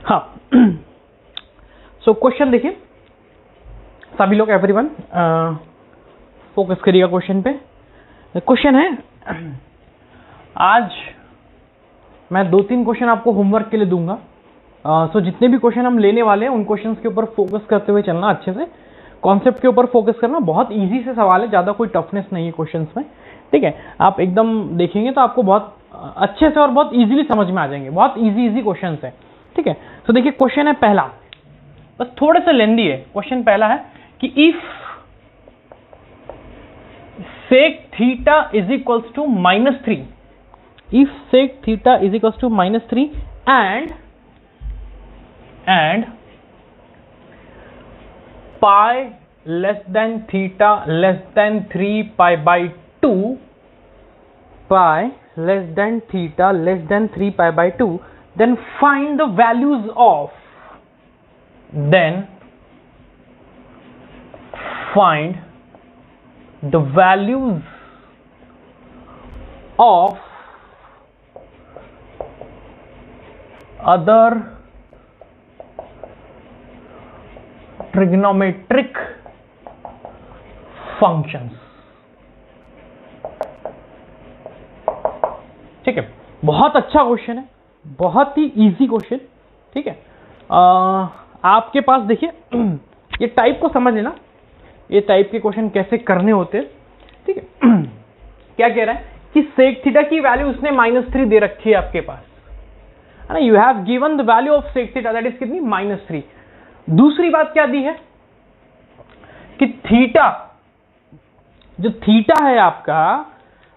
हाँ, so question देखिए सभी लोग, एवरीवन फोकस करिएगा क्वेश्चन पे। क्वेश्चन है, आज मैं 2-3 क्वेश्चन आपको होमवर्क के लिए दूंगा। सो जितने भी क्वेश्चन हम लेने वाले हैं उन क्वेश्चंस के ऊपर फोकस करते हुए चलना, अच्छे से कॉन्सेप्ट के ऊपर फोकस करना। बहुत इजी से सवाल है, ज़्यादा कोई टफनेस नहीं है क्वेश्चंस में, ठीक है। आप एकदम देखेंगे तो आपको बहुत अच्छे से और बहुत इजीली समझ में आ जाएंगे। बहुत इजी क्वेश्चंस है, ठीक है। तो देखिए क्वेश्चन है पहला, बस थोड़े से लेंदी है। क्वेश्चन पहला है कि if sec theta is equals to -3, if sec theta is equals to -3 and pi less than theta less than 3 pi by 2, pi less than theta less than 3 pi by 2, then find the values of, then find the values of other trigonometric functions। ठीक है, बहुत अच्छा question है, बहुत ही easy question, ठीक है। आपके पास देखिए ये टाइप को समझ लेना, ये टाइप के क्वेश्चन कैसे करने होते हैं, ठीक है। क्या कह रहा है कि सेक थीटा की वैल्यू उसने -3 दे रखी है आपके पास, है ना। You have given the value of sec theta, that is कितनी, -3। दूसरी बात क्या दी है कि थीटा, जो थीटा है आपका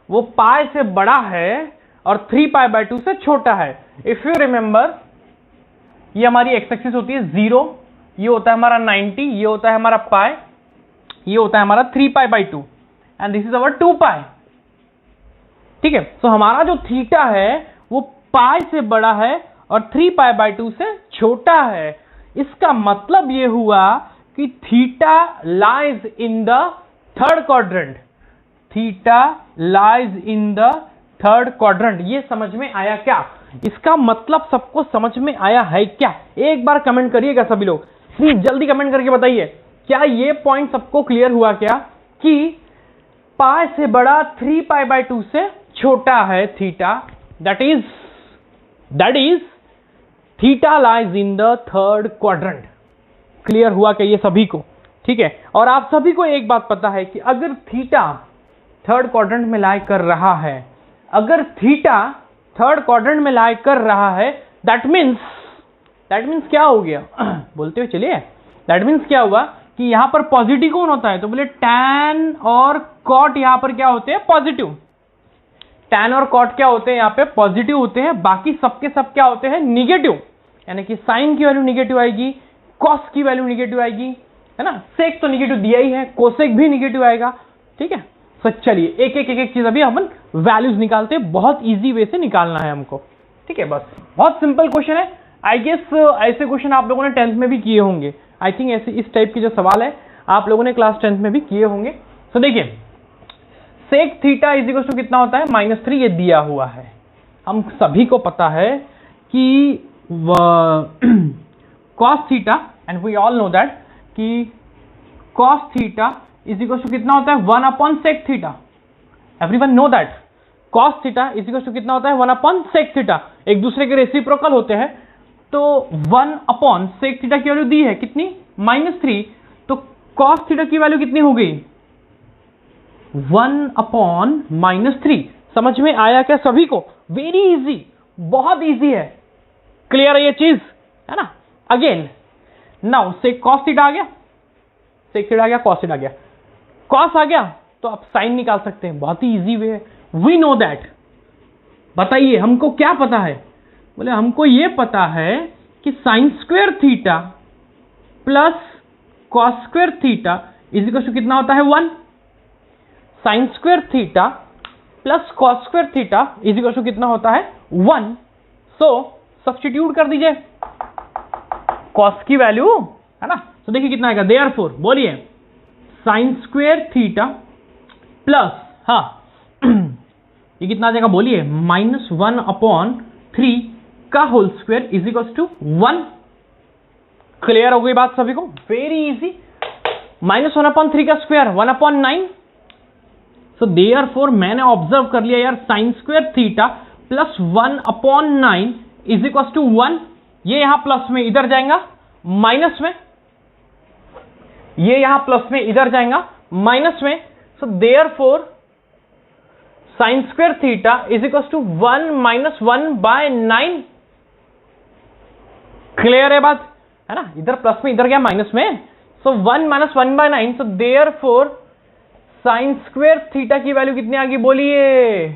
वो पाई से बड़ा है और 3 पाई बाय 2 से छोटा है। इफ यू रिमेंबर, ये हमारी एक्स एक्सिस होती है 0, ये होता है हमारा 90, ये होता है हमारा पाई, ये होता है हमारा 3 pi by 2 and this is our 2 पाई, ठीक है। तो हमारा जो थीटा है वो पाई से बड़ा है और 3 पाई बाय 2 से छोटा है। इसका मतलब ये हुआ कि theta lies in the third quadrant, theta lies in the third quadrant. ये समझ में आया क्या? इसका मतलब सबको समझ में आया है क्या? एक बार कमेंट करिएगा सभी लोग, प्लीज जल्दी कमेंट करके बताइए, क्या ये पॉइंट सबको क्लियर हुआ क्या कि पाई से बड़ा 3 पाई बाय 2 से छोटा है theta, that is theta lies in the third quadrant. Clear हुआ क्या ये सभी को? ठीक है। और आप सभी को एक बात पता है कि अगर थीटा थर्ड क्वाड्रेंट में लाई कर रहा है, अगर थीटा थर्ड क्वाड्रेंट में लाई कर रहा है, दैट मीन्स क्या हो गया बोलते हुए चलिए, दैट मीन्स क्या हुआ कि यहां पर पॉजिटिव कौन होता है? तो बोले टैन और कॉट यहां पर क्या होते हैं? पॉजिटिव। टैन और कॉट क्या होते हैं? यहाँ पे पॉजिटिव होते हैं, बाकी सबके सब क्या होते हैं? निगेटिव। यानी कि साइन की वैल्यू निगेटिव आएगी, कॉस की वैल्यू निगेटिव आएगी, है ना। सेक तो निगेटिव दिया ही है, कोसेक भी निगेटिव आएगा, ठीक है। तो चलिए एक एक चीज अभी हम वैल्यूज निकालते हैं, बहुत इजी वे से निकालना है हमको, ठीक है। बस बहुत सिंपल क्वेश्चन है। आई गेस ऐसे क्वेश्चन आप लोगों ने 10th में भी किए होंगे। आई थिंक ऐसे इस टाइप के जो सवाल है आप लोगों ने क्लास 10th में भी किए होंगे। तो देखिए sec theta is equal to कितना होता है? -3। ये दिया हुआ है, हम सभी को पता है कि cos theta, and we all know that कि cos theta is equal to कितना होता है? 1/sec theta. Everyone know that cos theta is equal to कितना होता है? 1/sec theta. एक दूसरे के रेसिप्रोकल होते हैं। तो 1/sec थीटा की वैल्यू दी है कितनी? -3। तो cos थीटा की वैल्यू कितनी हो गई? 1/-3। समझ में आया क्या सभी को? वेरी इजी, बहुत इजी है। क्लियर है ये चीज, है ना। अगेन नाउ सेक cos थीटा आ गया, सेक थीटा आ गया, cos थीटा आ गया, cos आ गया तो आप साइन निकाल सकते हैं, बहुत ही इजी वे है। We know that. बताइए हमको क्या पता है? बोले हमको ये पता है कि sine square theta plus cos square theta is equal to कितना होता है? 1। Sine square theta plus cos square theta is equal to कितना होता है? 1। सो सब्स्टिट्यूट कर दीजिए कॉस की वैल्यू, है ना। तो देखिए कितना आएगा, देयरफॉर बोलिए साइन स्क्वायर थीटा प्लस, हाँ ये कितना आ जाएगा बोलिए, -1/3 का whole square is equal to 1। Clear हो गई बात सभी को? Very easy. -1/3 का स्क्वायर 1/9। सो देयरफॉर मैंने ऑब्जर्व कर लिया यार, sine square theta plus 1/9 is equal to 1। ये यहां प्लस में इधर जाएगा माइनस में, ये यहां प्लस में इधर जाएगा माइनस में। So therefore sine square theta is equal to 1 - 1/9। Clear है बात, है ना? इधर प्लस में इधर गया माइनस में, सो 1 - 1/9। So therefore sine square theta की वैल्यू कितनी आ गई बोलिए?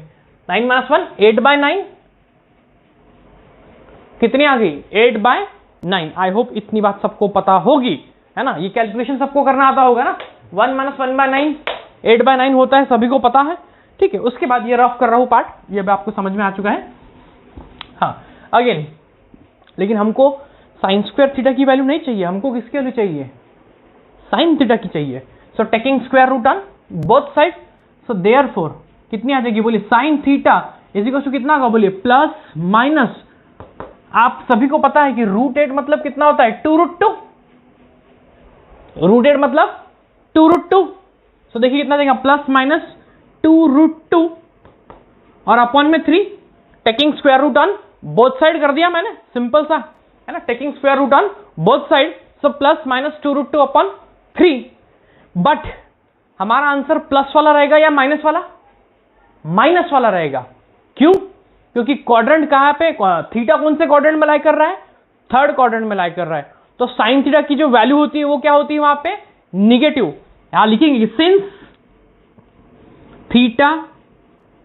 9 - 1 8/9। कितनी आ गई? 8/9। आई होप इतनी बात सबको पता होगी, है ना? ये कैलकुलेशन सबको करना आता होगा ना। 1 - 1/9 8/9 होता है, सभी को पता है, ठीक है? उसके बाद ये रफ कर रहा हूं पार्ट, ये भी आपको समझ में आ चुका है। हाँ अगेन, लेकिन हमको साइन स्क्वायर थीटा की वैल्यू नहीं चाहिए, हमको किसकी वैल्यू चाहिए? साइन थीटा की चाहिए। So taking square root on both side, so therefore कितनी आ जाएगी बोलिए? Sine theta is equal to कितना होगा बोलिए? प्लस माइनस, आप सभी को पता है कि √8 मतलब कितना होता है? 2√2। √8 मतलब 2√2। सो देखिए कितना देगा? प्लस माइनस 2√2 और अपॉन में 3। Taking square root on both side कर दिया मैंने, सिंपल सा, है ना? Taking square root on both side, so plus minus 2√2 upon 3। But हमारा आंसर प्लस वाला रहेगा या माइनस वाला? माइनस वाला रहेगा। क्यों? क्योंकि क्वाड्रेंट कहां पे, थीटा कौन से क्वाड्रेंट में लाई कर रहा है? थर्ड क्वाड्रेंट में लाई कर रहा है। तो साइन थीटा की जो वैल्यू होती है वो क्या होती है वहां पे? निगेटिव। यहां लिखेंगे since theta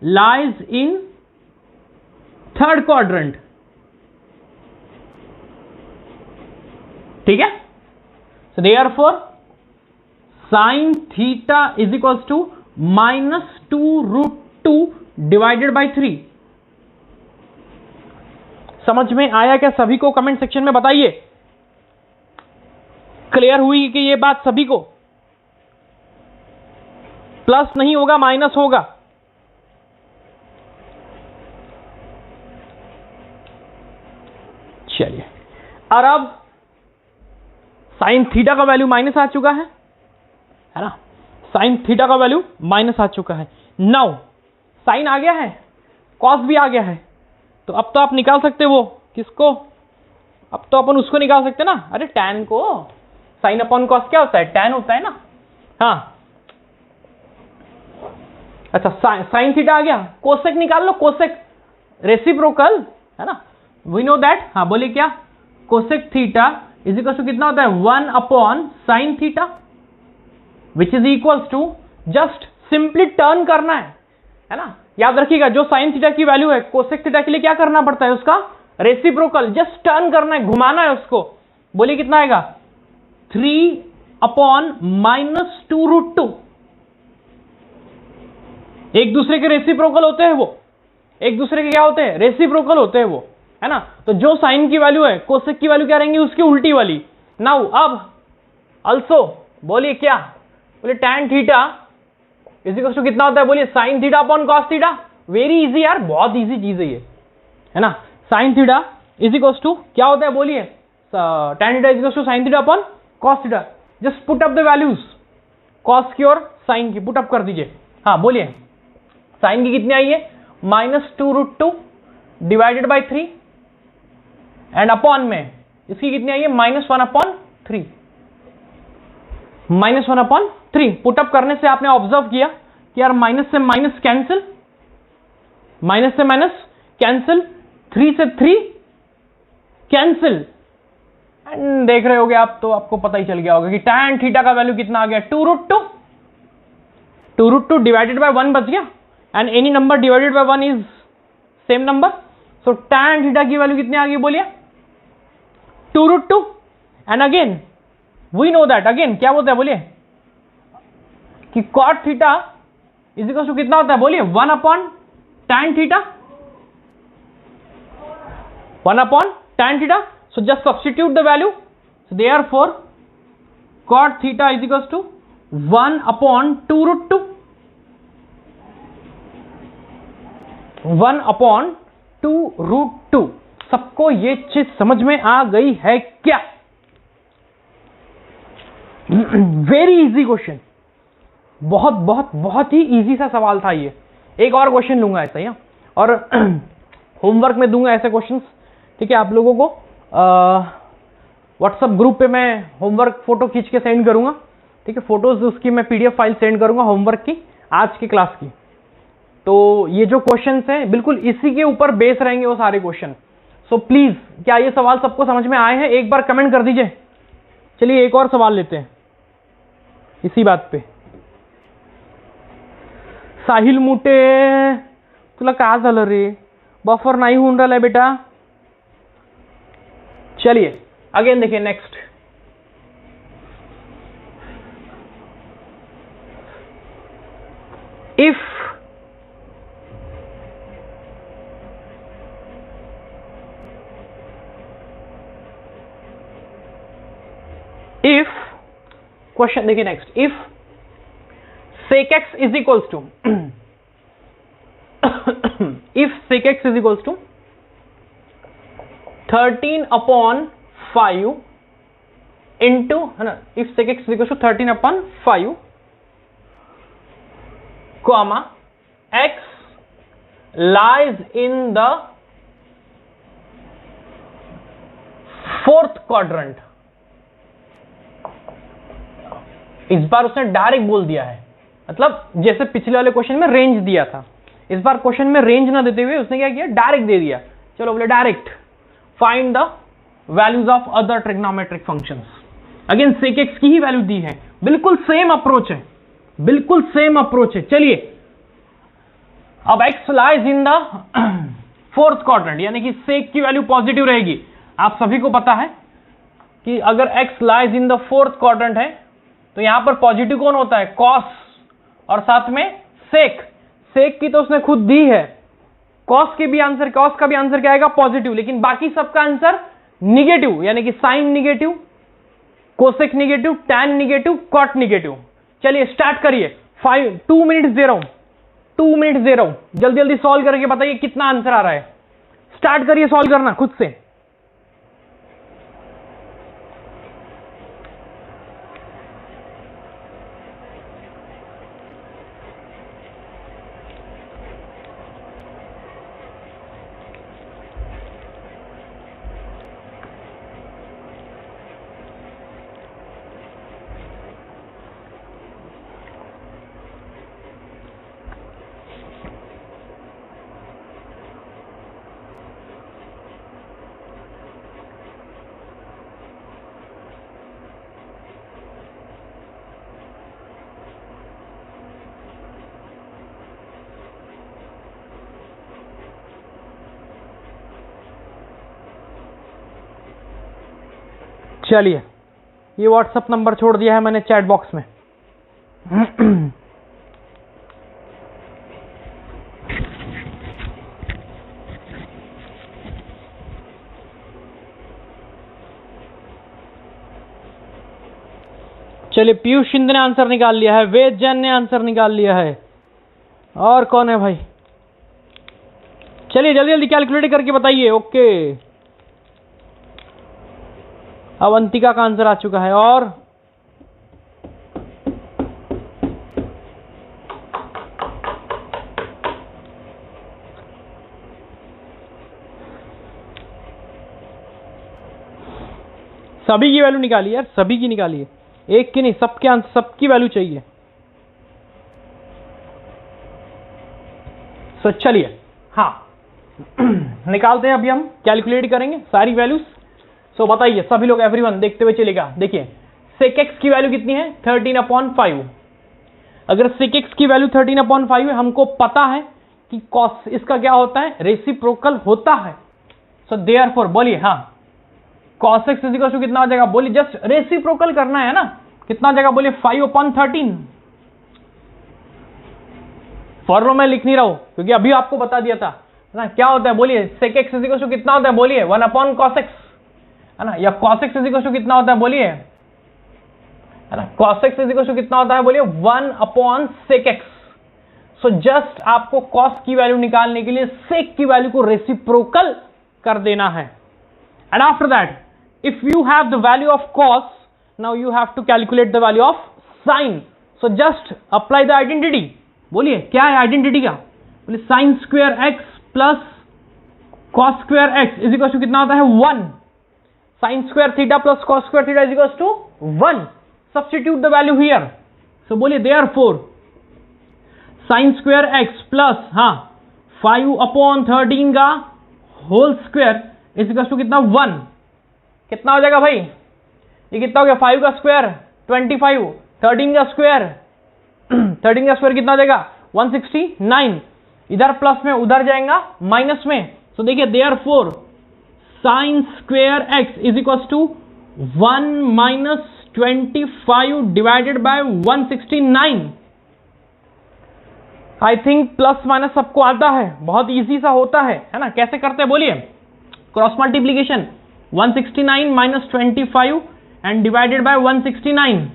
lies in third quadrant, ठीक है? So therefore sine theta is equal to -2√2 divided by 3। समझ में आया क्या सभी को? कमेंट सेक्शन में बताइए। क्लियर हुई कि ये बात सभी को? प्लस नहीं होगा, माइनस होगा। चलिए, और अब साइन थीटा का वैल्यू माइनस आ चुका है ना? साइन थीटा का वैल्यू माइनस आ चुका है। नाउ साइन आ गया है, कॉस भी आ गया है, तो अब तो आप निकाल सकते हो किसको? अब तो अपन उसको निकाल सकते ना, अरे टैन को। साइन अपॉन कॉस क्या होता है? टैन होता है ना। हाँ अच्छा, साइन थीटा आ गया, कोसेक निकाल लो, कोसेक रेसिप्रोकल, है ना? We know that. हाँ बोलिए क्या? Cosec theta is equal to कितना होता है? 1 upon sine theta, which is equals to, just simply turn करना है ना? याद रखिएगा, जो साइन थीटा की वैल्यू है कोसेक थीटा के लिए क्या करना पड़ता है? उसका रेसिप्रोकल, जस्ट टर्न करना है, घुमाना है उसको। बोलिए कितना आएगा? 3 अपॉन -2√2। एक दूसरे के रेसिप्रोकल होते हैं वो, एक दूसरे के क्या होते हैं? रेसिप्रोकल होते हैं वो, है ना? तो जो साइन की वैल्यू है कोसेक की वैल्यू क्या रहेंगी? उसकी उल्टी वाली। नाउ अब अल्सो बोलिए क्या? बोलिए tan theta is equal to कितना होता है? बोलिए sine theta upon cos theta. Very easy यार, बहुत इजी चीज है ये, है ना? Sine theta is equal to क्या होता है? बोलिए tan theta is equal to sine theta upon cos theta. Just put up the values, cos की और साइन की पुट अप कर दीजिए। हाँ बोलिए, साइन की कितनी आई है? -2√2 डिवाइडेड बाई 3 एंड अपॉन में इसकी कितनी आई है? -1/3। -1/3 पुटअप करने से आपने ऑब्जर्व किया कि यार माइनस से माइनस कैंसिल, माइनस से माइनस कैंसिल, 3 से 3 कैंसिल, एंड देख रहे होगे आप, तो आपको पता ही चल गया होगा कि tan थीटा का वैल्यू कितना आ गया? 2√2। 2√2 डिवाइडेड बाय 1 बच गया, and any number divided by 1 is same number. So tan theta की वैल्यू कितनी आ गई? बोलिए 2√2। And again we know that, again क्या बोलते हैं? बोलिए कि cot theta is equal to कितना होता है? बोलिए 1 upon tan theta, 1 upon tan theta. So just substitute the value, so therefore cot theta is equal to 1 upon 2√2, 1 upon 2√2। सबको ये चीज समझ में आ गई है क्या? वेरी इजी क्वेश्चन, बहुत बहुत बहुत ही इजी सा सवाल था ये। एक और क्वेश्चन लूंगा ऐसा ही, और होमवर्क में दूंगा ऐसे क्वेश्चंस, ठीक है। आप लोगों को व्हाट्सएप ग्रुप पे मैं होमवर्क फोटो खींच के सेंड करूंगा, ठीक है। फोटोज उसकी मैं पीडीएफ फाइल सेंड करूंगा होमवर्क की, आज की क्लास की। तो ये जो क्वेश्चंस हैं बिल्कुल इसी के ऊपर बेस रहेंगे वो सारे क्वेश्चन। सो प्लीज, क्या ये सवाल सबको समझ में आए हैं? एक बार कमेंट कर दीजिए। चलिए एक और सवाल लेते हैं इसी बात पे। साहिल मुटे, तुला काय झालं रे? बफर नाही होऊन राहिलाय बेटा। चलिए अगेन देखिए नेक्स्ट। इफ क्वेश्चन देखिए next, if sec x is equals to if sec x is equals to 13/5 into, है ना, if sec x is equals to 13/5 comma x lies in the fourth quadrant। इस बार उसने direct बोल दिया है, मतलब जैसे पिछले वाले क्वेश्चन में रेंज दिया था, इस बार क्वेश्चन में रेंज ना देते हुए उसने क्या किया, डायरेक्ट दे दिया। चलो बोले direct find the values of other trigonometric functions. Again sec x की ही वैल्यू दी है, बिल्कुल सेम अप्रोच है, बिल्कुल सेम अप्रोच है। चलिए अब x lies in the fourth quadrant, यानी कि sec की वैल्यू पॉजिटिव रहेगी। आप सभी को पता है कि अगर x lies in the fourth quadrant है तो यहां पर पॉजिटिव कौन होता है, कॉस, और साथ में सेक। सेक की तो उसने खुद दी है, कॉस का भी आंसर क्या आएगा, पॉजिटिव। लेकिन बाकी सबका आंसर निगेटिव, यानी कि sine negative, cosec negative, tan negative, cot negative. चलिए स्टार्ट करिए। 2 मिनट दे रहा हूं, 2 मिनट दे रहा हूं, जल्दी जल्दी सॉल्व करके बताइए कितना आंसर आ रहा है। स्टार्ट करिए सॉल्व करना खुद से। चलिए ये व्हाट्सएप नंबर छोड़ दिया है मैंने चैट बॉक्स में। चलिए पीयूष शिंदे ने आंसर निकाल लिया है, वेद जैन ने आंसर निकाल लिया है, और कौन है भाई? चलिए जल्दी जल्दी कैलकुलेट करके बताइए। ओके अवंतिका का आंसर आ चुका है, और सभी की वैल्यू निकाली यार, सभी की निकाली है, एक की नहीं, सबके आंसर, सबकी वैल्यू चाहिए। सो चलिए हाँ निकालते हैं, अभी हम कैलकुलेट करेंगे सारी वैल्यूज। सो बताइए सभी लोग, एवरीवन देखते हुए चलेगा। देखिए sec x की वैल्यू कितनी है, 13/5। अगर sec x की वैल्यू 13/5 है, हमको पता है कि cos इसका क्या होता है, रेसिप्रोकल होता है। सो देयरफॉर बोलिए हाँ, cos x इक्वल टू कितना हो जाएगा, बोलिए, जस्ट रेसिप्रोकल करना है ना, कितना हो जाएगा बोलिए, 5/13। फॉर्मूला मैं लिख नहीं रहा हूं क्योंकि अभी आपको बता दिया था ना, क्या होता है बोलिए, sec x इक्वल टू कितना होता है बोलिए, 1/cos x, है ना, या cos x इक्वल टू कितना होता है बोलिए, है ना, cos x इक्वल टू कितना होता है बोलिए, 1/sec x। सो जस्ट आपको cos की वैल्यू निकालने के लिए sec की वैल्यू को रेसिप्रोकल कर देना है। And after that if you have the value of cos, now you have to calculate the value of sin. So just apply the identity. बोलिए क्या है आइडेंटिटी का? बोलिए sin square x plus cos square x is equals to कितना होता है 1. sin square theta plus cos square theta is equals to 1. Substitute the value here. So बोलिए therefore sin square x plus 5/13 का whole square is equal to कितना 1. कितना हो जाएगा भाई? ये कितना हो गया? 5 का स्क्वायर 25, 13 का स्क्वायर 13 का स्क्वायर कितना हो जाएगा? 169. इधर प्लस में उधर जाएगा माइनस में. तो देखिए therefore sine square x is equal to 1 minus 25 divided by 169. I think plus minus सबको आता है, बहुत इजी सा होता है ना? कैसे करते हैं बोलिए? Cross multiplication 169 minus 25 and divided by 169.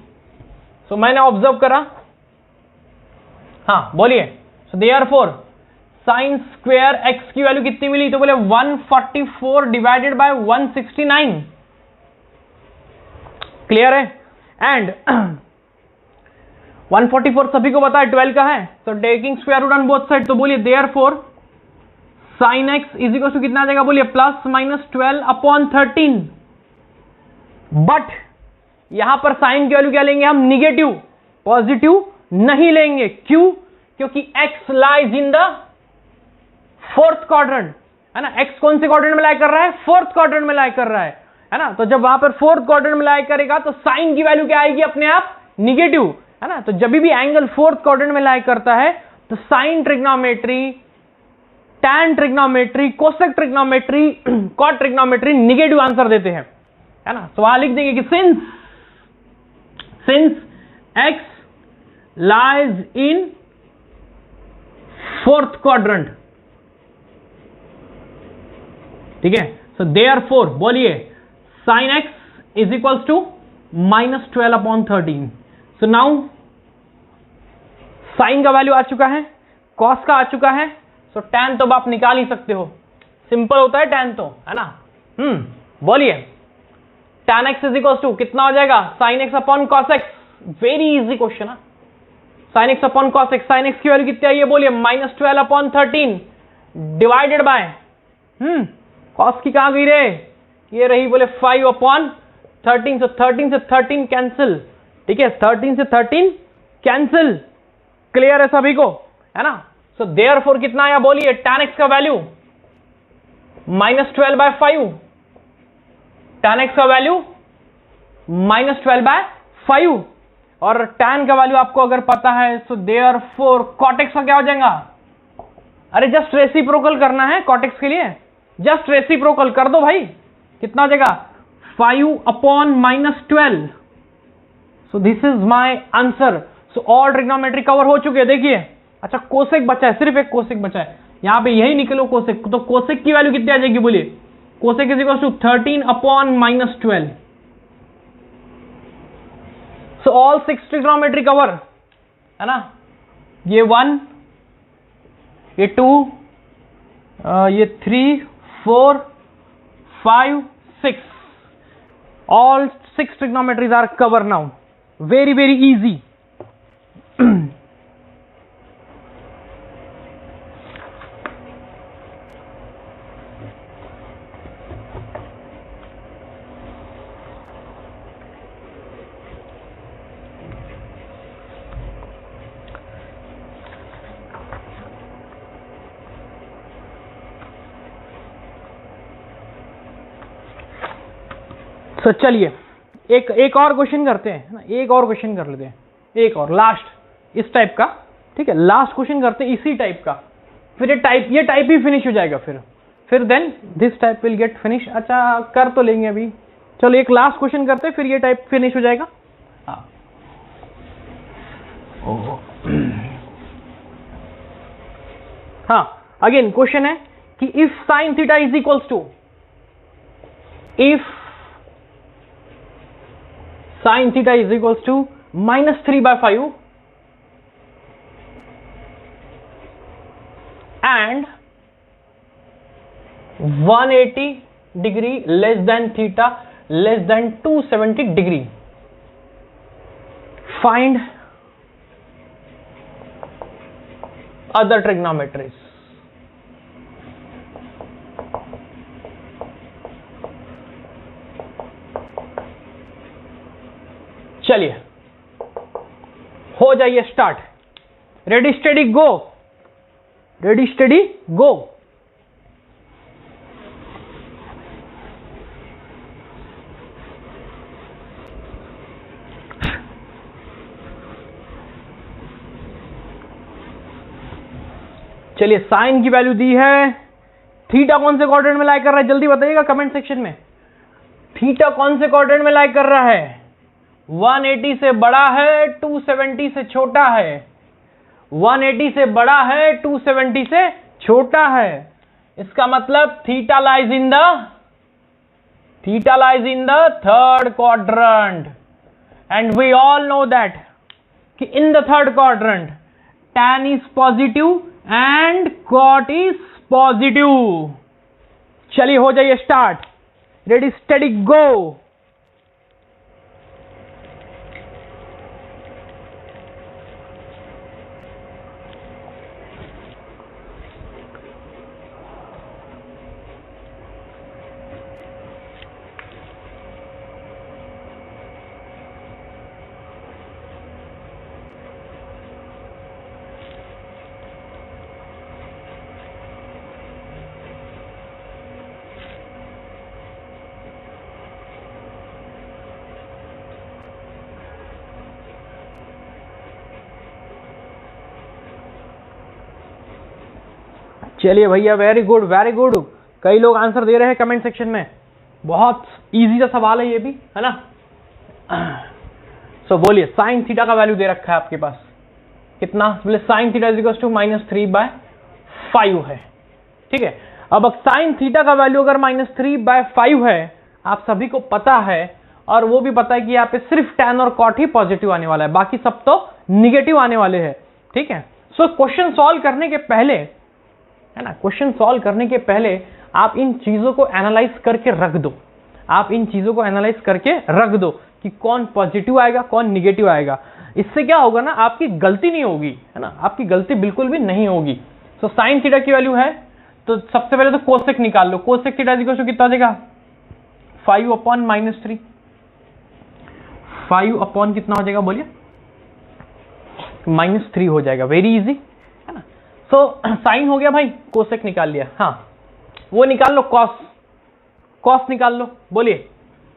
So मैंने ऑब्जर्व करा, बोलिए. So therefore sine square x की वैल्यू कितनी मिली? तो बोले 144 डिवाइडेड बाय 169. क्लियर है? एंड 144 सभी को पता है 12 का है, तो taking square root on both side. तो बोलिए therefore sine x is equal to कितना आ जाएगा? बोलिए प्लस माइनस 12/13. बट यहां पर साइन की वैल्यू क्या लेंगे हम? निगेटिव, पॉजिटिव नहीं लेंगे. क्यों? क्योंकि x lies in the fourth quadrant, है ना? एक्स कौन से क्वाड्रेंट में लाई कर रहा है? फोर्थ क्वाड्रेंट में लाई कर रहा है ना? तो जब वहां पर फोर्थ क्वाड्रेंट में लाई करेगा तो साइन की वैल्यू क्या आएगी? अपने आप निगेटिव, है ना? तो जब भी एंगल फोर्थ क्वाड्रेंट में लाई करता है तो sine trigonometry, tan trigonometry, cosec trigonometry, cot trigonometry negative answer देते हैं, है ना? तो वहां लिख देंगे कि since x lies in fourth quadrant, ठीक है? सो देयरफॉर बोलिए sine x is equals to minus 12/13. So now sine का वैल्यू आ चुका है, कॉस का आ चुका है, सो टैन तो आप निकाल ही सकते हो. सिंपल होता है टैन तो, है ना? बोलिए tan X is equal to कितना हो जाएगा? Sine X upon cos X. Very easy question है. Sine X upon cos X, sine X की वैल्यू कितनी आई है? बोलिए माइनस 12/13 डिवाइडेड बाय कॉस की कहां गई रे? ये रही, बोले 5/13. सो 13 से 13 कैंसिल, ठीक है? 13 से 13 कैंसिल. क्लियर है सभी को, है ना? सो देयरफॉर कितना आया? बोलिए tan x का वैल्यू -12/5. tan x का वैल्यू -12/5 और tan का वैल्यू आपको अगर पता है, सो देयरफॉर cot x का क्या हो जाएगा? अरे जस्ट रेसिप्रोकल करना है cot x के लिए, जस्ट रेसिप्रोकल कर दो भाई. कितना हो जाएगा? 5/-12. So this is my answer. So all trigonometry cover हो चुके हैं. देखिए, अच्छा कोसेक बचा है, सिर्फ एक कोसेक बचा है. यहां पे यही निकलो कोसेक. तो कोसेक की वैल्यू कितनी आ जाएगी? बोलिए cosec is equal to 13/-12. So all 6 trigonometry cover, है ना? ये 1, ये 2, ये 3, 4, 5, 6. All 6 trigonometries are covered now. Very, very easy. तो चलिए एक और क्वेश्चन करते हैं ना, एक और क्वेश्चन कर लेते हैं, एक और लास्ट इस टाइप का, ठीक है? लास्ट क्वेश्चन करते हैं इसी टाइप का, फिर ये टाइप ही फिनिश हो जाएगा. फिर then this type will get finish. अच्छा कर तो लेंगे अभी. चलो एक लास्ट क्वेश्चन करते हैं, फिर ये टाइप फिनिश हो जाएगा. अगेन क्वेश्चन है कि if sine theta is equals to, इफ sin theta is equals to -3/5 and 180 degree less than theta less than 270 degree. Find other trigonometries. चलिए हो जाइए start. Ready steady go, ready steady go. चलिए sine की value दी है, theta कौन से quadrant में लाई कर रहा है जल्दी बताइएगा कमेंट सेक्शन में। थीटा कौन से क्वाड्रेंट में लाई कर रहा है? 180 से बड़ा है, 270 से छोटा है। 180 से बड़ा है, 270 से छोटा है। इसका मतलब theta lies in the third quadrant, and we all know that कि in the third quadrant tan is positive and cot is positive. चलिए हो जाइए स्टार्ट। Ready steady go. चलिए भैया वेरी गुड वेरी गुड। कई लोग आंसर दे रहे हैं कमेंट सेक्शन में। बहुत इजी सा सवाल है ये भी, है ना। सो बोलिए साइन थीटा का वैल्यू दे रखा है आपके पास कितना? बोले साइन थीटा इज टू -3/5 है। ठीक है, अब साइन थीटा का वैल्यू अगर -3/5 है, आप सभी को पता है, और वो भी पता है कि यहाँ पे सिर्फ tan और cot ही पॉजिटिव आने वाला है, बाकी सब तो निगेटिव आने वाले हैं। ठीक है, सो क्वेश्चन सॉल्व करने के पहले, है ना, क्वेश्चन सॉल्व करने के पहले आप इन चीजों को एनालाइज करके रख दो। आप इन चीजों को एनालाइज करके रख दो कि कौन पॉजिटिव आएगा कौन निगेटिव आएगा। इससे क्या होगा ना, आपकी गलती नहीं होगी, है ना, आपकी गलती बिल्कुल भी नहीं होगी। सो साइन थीटा की वैल्यू है, तो सबसे पहले तो कोसेक निकाल लो। कोसेक थीटा इक्वल टू कितना आ जाएगा? 5/-3। 5 कितना हो जाएगा बोलिए? -3 हो जाएगा। वेरी इजी, है ना। तो साइन हो गया भाई, कोसेक निकाल लिया। हाँ वो निकाल लो, कॉस निकाल लो। बोलिए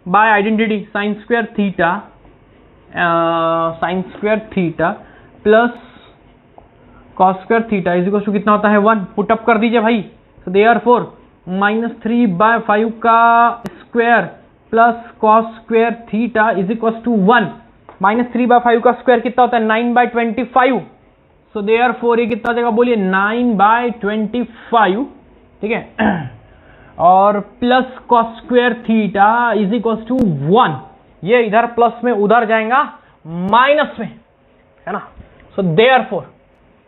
by identity sine square theta plus cos square theta is equal to कितना होता है? 1। पुट अप कर दीजिए भाई। तो देयरफॉर -3/5 का square plus cos square theta is equal to 1। -3/5 का स्क्वायर कितना होता है? 9/25। सो देयरफॉर ये कितना जाएगा बोलिए? 9/25। ठीक है, और plus cos square theta is equal to 1। ये इधर प्लस में उधर जाएगा माइनस में, है ना। So therefore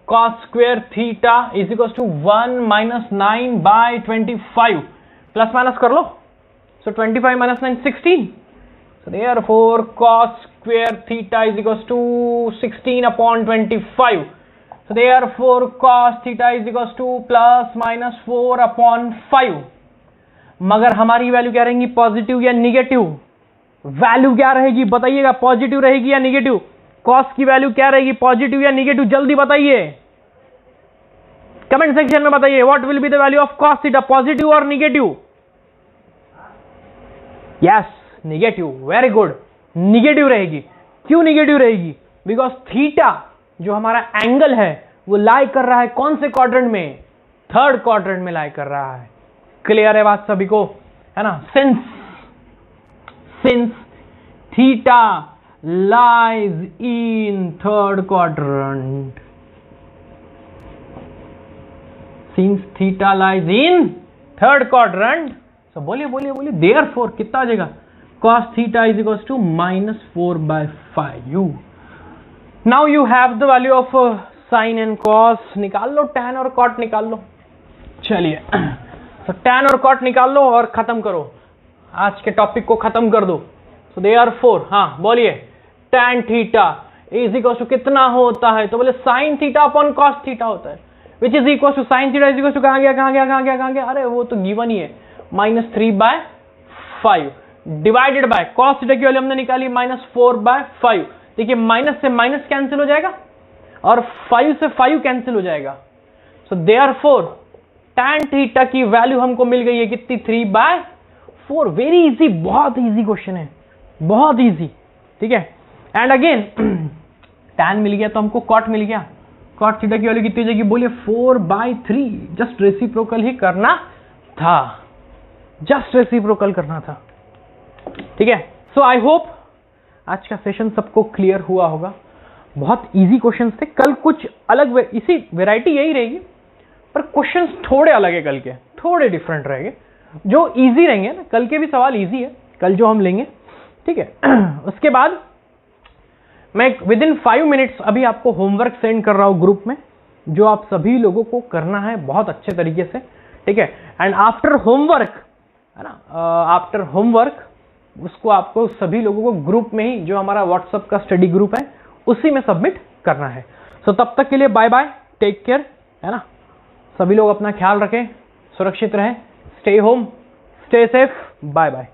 cos square theta is equal to 1 - 9/25। Plus minus कर लो। So 25 - 9 16। So therefore cos square theta is equal to 16/25। So therefore cos theta is equals to ±4/5। मगर हमारी वैल्यू क्या रहेगी? पॉजिटिव या निगेटिव? वैल्यू क्या रहेगी बताइएगा? पॉजिटिव रहेगी या निगेटिव? cos की वैल्यू क्या रहेगी? पॉजिटिव या निगेटिव? जल्दी बताइए, कमेंट सेक्शन में बताइए। What will be the value of cos theta? Positive और negative? Yes negative. Very good, negative रहेगी। क्यों निगेटिव रहेगी? बिकॉज थीटा जो हमारा एंगल है वो लाई कर रहा है कौन से क्वाड्रेंट में? थर्ड क्वाड्रेंट में लाई कर रहा है। क्लियर है बात सभी को, है ना। Since theta lies in third quadrant, since theta lies in third quadrant, so बोलिए देयरफॉर कितना आ जाएगा? cos theta is equal to -4/5। Now you have the value of sin and cos। निकाल लो, tan और cot निकाल लो। चलिए तो tan और cot निकाल लो और खत्म करो, आज के टॉपिक को खत्म कर दो। So therefore हाँ बोलिए tan theta is equal to कितना होता है, तो बोले sine theta upon cos theta होता है, which is equal to sine theta is equal to कहाँ गया, अरे वो तो गिवन ही है, -3/5 डिवाइडेड बाय कॉस थीटा की वैल्यू हमने निकाली -4/5। देखिए माइनस से माइनस कैंसिल हो जाएगा और 5 से 5 कैंसिल हो जाएगा, सो देयरफॉर tan थीटा की वैल्यू हमको मिल गई है कितनी, 3/4। वेरी इजी, बहुत इजी क्वेश्चन है, बहुत इजी, ठीक है। एंड अगेन tan मिल गया तो हमको cot मिल गया, cot थीटा की वैल्यू कितनी हो जाएगी, बोलिए 4/3। जस्ट रेसिप्रोकल ही करना था, जस्ट रेसिप्रोकल करना था, ठीक है। सो आई होप आज का सेशन सबको क्लियर हुआ होगा। बहुत इजी क्वेश्चंस थे, कल कुछ अलग, इसी वैरायटी यही रहेगी पर क्वेश्चंस थोड़े अलग है, कल के थोड़े डिफरेंट रहेंगे, जो इजी रहेंगे ना, कल के भी सवाल इजी है कल जो हम लेंगे, ठीक है। उसके बाद मैं विद इन 5 मिनट्स अभी आपको होमवर्क सेंड कर रहा हूं ग्रुप में, जो आप सभी लोगों को करना है बहुत अच्छे तरीके से, ठीक है। एंड आफ्टर होमवर्क, है ना, आफ्टर होमवर्क उसको आपको सभी लोगों को ग्रुप में ही, जो हमारा व्हाट्सएप का स्टडी ग्रुप है उसी में सबमिट करना है। सो तब तक के लिए बाय बाय, टेक केयर, है ना, सभी लोग अपना ख्याल रखें, सुरक्षित रहें, stay home, stay safe, bye bye.